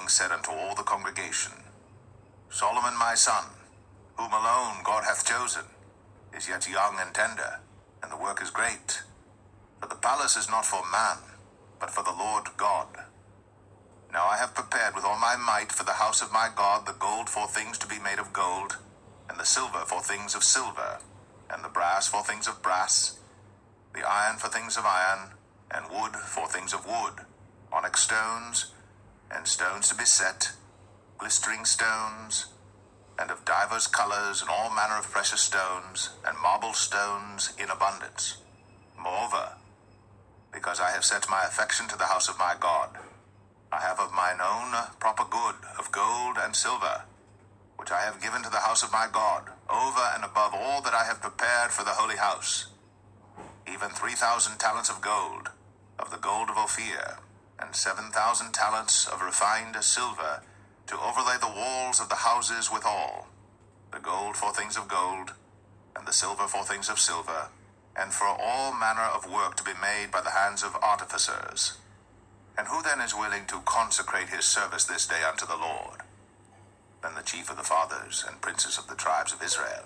king said unto all the congregation, Solomon my son, whom alone God hath chosen, is yet young and tender, and the work is great. For the palace is not for man, but for the Lord God. Now I have prepared with all my might for the house of my God the gold for things to be made of gold, and the silver for things of silver, and the brass for things of brass, the iron for things of iron, and wood for things of wood, onyx stones, and stones to be set, glistering stones, and of divers colors, and all manner of precious stones, and marble stones in abundance. Moreover, because I have set my affection to the house of my God, I have of mine own proper good of gold and silver, which I have given to the house of my God, over and above all that I have prepared for the holy house, even 3,000 talents of gold, of the gold of Ophir, and 7,000 talents of refined silver, to overlay the walls of the houses withal, the gold for things of gold, and the silver for things of silver, and for all manner of work to be made by the hands of artificers. And who then is willing to consecrate his service this day unto the Lord? Then the chief of the fathers and princes of the tribes of Israel,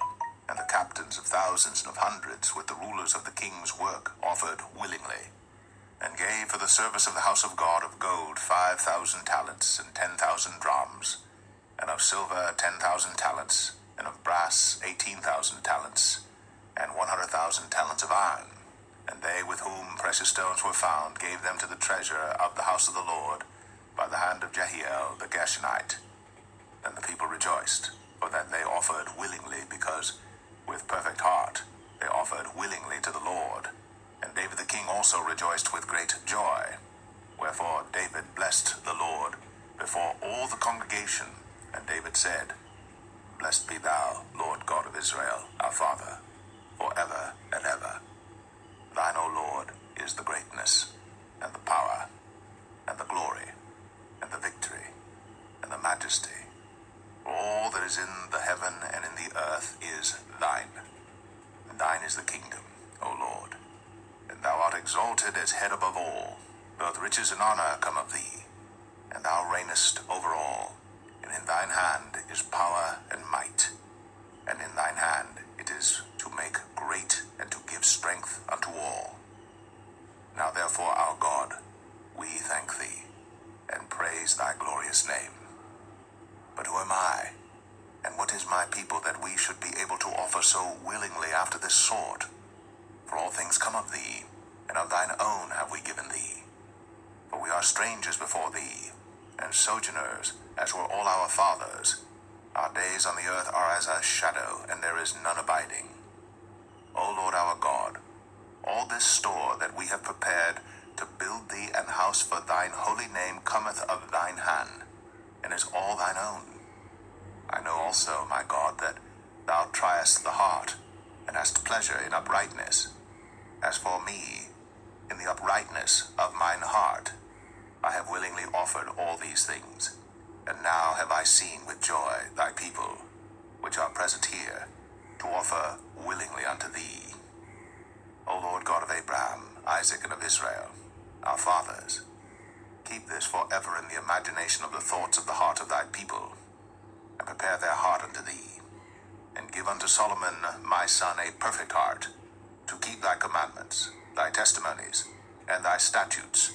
and the captains of thousands and of hundreds, with the rulers of the king's work, offered willingly, and gave for the service of the house of God of gold 5,000 talents, and 10,000 drams, and of silver 10,000 talents, and of brass 18,000 talents, and 100,000 talents of iron. And they with whom precious stones were found gave them to the treasurer of the house of the Lord by the hand of Jehiel the Gershonite. Then the people rejoiced, for that they offered willingly, because with perfect heart they offered willingly to the Lord. And David the king also rejoiced with great joy. Wherefore David blessed the Lord before all the congregation. And David said, Blessed be thou, Lord God of Israel, our Father, for ever and ever. Thine, O Lord, is the greatness, and the power, and the glory, and the victory, and the majesty. For all that is in the heaven and in the earth is thine. And thine is the kingdom, O Lord. And thou art exalted as head above all. Both riches and honor come of thee, and thou reignest over all. And in thine hand is power and might, and in thine hand it is to make great and to give strength unto all. Now therefore, our God, we thank thee, and praise thy glorious name. But who am I, and what is my people, that we should be able to offer so willingly after this sort? For all things come of thee, and of thine own have we given thee. For we are strangers before thee, and sojourners, as were all our fathers. Our days on the earth are as a shadow, and there is none abiding. O Lord our God, all this store that we have prepared to build thee an house for thine holy name cometh of thine hand, and is all thine own. I know also, my God, that thou triest the heart, and hast pleasure in uprightness. As for me, in the uprightness of mine heart, I have willingly offered all these things. And now have I seen with joy thy people, which are present here, to offer willingly unto thee. O Lord God of Abraham, Isaac, and of Israel, our fathers, keep this forever in the imagination of the thoughts of the heart of thy people, and prepare their heart unto thee, and give unto Solomon my son a perfect heart, to keep thy commandments, thy testimonies, and thy statutes,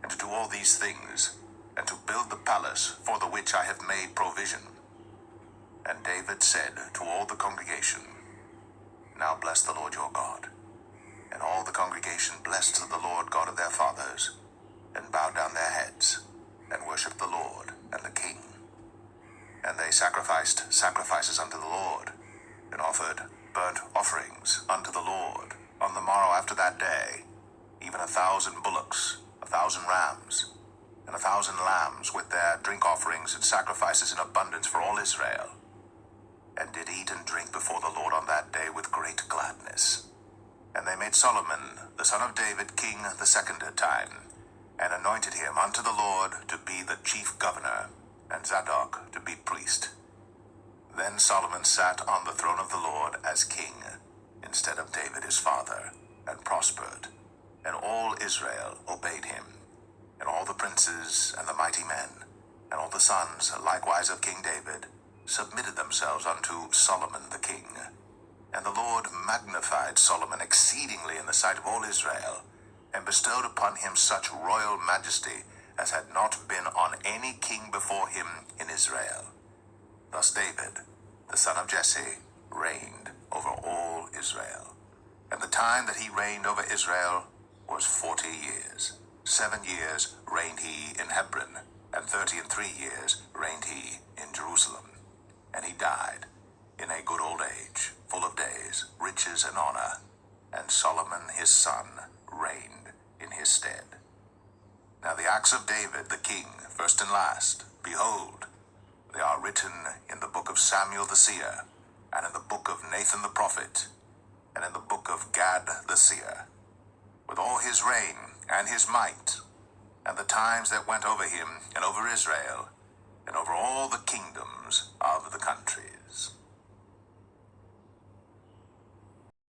and to do all these things, and to build the palace for the which I have made provision. And David said to all the congregation, Now bless the Lord your God. And all the congregation blessed the Lord God of their fathers, and bowed down their heads, and worshipped the Lord and the king. And they sacrificed sacrifices unto the Lord, and offered burnt offerings unto the Lord on the morrow after that day, even 1,000 bullocks, 1,000 rams, and 1,000 lambs, with their drink offerings and sacrifices in abundance for all Israel, and did eat and drink before the Lord on that day with great gladness. And they made Solomon, the son of David, king the second time, and anointed him unto the Lord to be the chief governor, and Zadok to be priest. Then Solomon sat on the throne of the Lord as king, instead of David his father, and prospered, and all Israel obeyed him, and all the princes and the mighty men, And all the sons likewise of King David submitted themselves unto Solomon the king. And the Lord magnified Solomon exceedingly in the sight of all Israel, and bestowed upon him such royal majesty as had not been on any king before him in Israel. Thus David, the son of Jesse, reigned over all Israel. And the time that he reigned over Israel was 40 years. 7 years reigned he in Hebron, and 33 years reigned he in Jerusalem. And he died in a good old age, full of days, riches, and honor. And Solomon his son reigned in his stead. Now the acts of David the king, first and last, behold, they are written in the book of Samuel the seer, and in the book of Nathan the prophet, and in the book of Gad the seer, with all his reign and his might, and the times that went over him and over Israel, and over all the